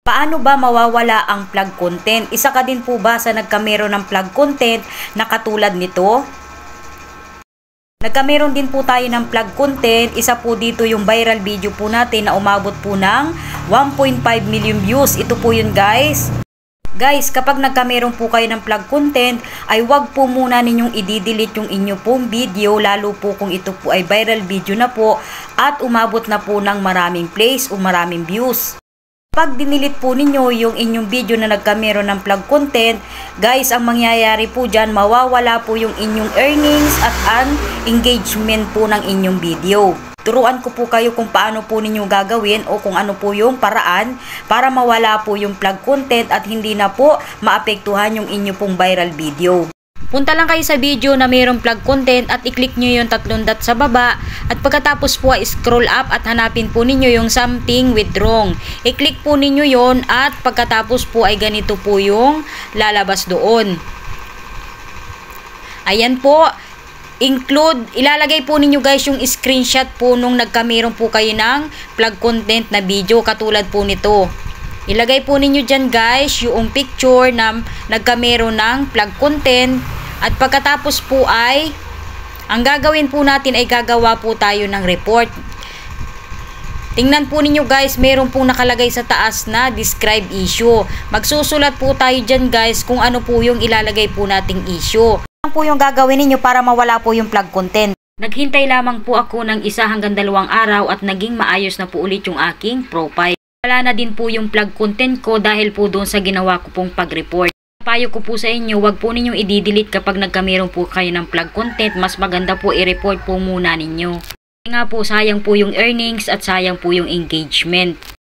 Paano ba mawawala ang plug content? Isa ka din po ba sa nagkameron ng plug content na katulad nito? Nagkameron din po tayo ng plug content. Isa po dito yung viral video po natin na umabot po ng 1.5 million views. Ito po yun guys. Guys, kapag nagkameron po kayo ng plug content, ay wag po muna ninyong i-delete yung inyo pong video, lalo po kung ito po ay viral video na po at umabot na po ng maraming plays o maraming views. Pag dinilit po ninyo yung inyong video na nagkameron ng plug content, guys, ang mangyayari po dyan, mawawala po yung inyong earnings at ang engagement po ng inyong video. Turuan ko po kayo kung paano po ninyo gagawin o kung ano po yung paraan para mawala po yung plug content at hindi na po maapektuhan yung inyo pong viral video. Punta lang kayo sa video na mayroong plug content at i-click nyo yung 3 dot sa baba at pagkatapos po ay scroll up at hanapin po ninyo yung something with wrong. I-click po ninyo yon at pagkatapos po ay ganito po yung lalabas doon. Ayan po, ilalagay po ninyo guys yung screenshot po nung nagkameron po kayo ng plug content na video katulad po nito. Ilagay po ninyo dyan guys yung picture na nagkameron ng plug content at pagkatapos po ay ang gagawin po natin ay gagawa po tayo ng report. Tingnan po ninyo guys, meron pong nakalagay sa taas na describe issue. Magsusulat po tayo dyan guys kung ano po yung ilalagay po nating issue. Ano po yung gagawin ninyo para mawala po yung plug content? Naghintay lamang po ako ng 1 hanggang 2 araw at naging maayos na po ulit yung aking profile. Wala na din po yung plug content ko dahil po doon sa ginawa ko pong pag-report. Payo ko po sa inyo, wag po ninyong i-delete kapag nagkameron po kayo ng plug content. Mas maganda po i-report po muna ninyo. Nga po, sayang po yung earnings at sayang po yung engagement.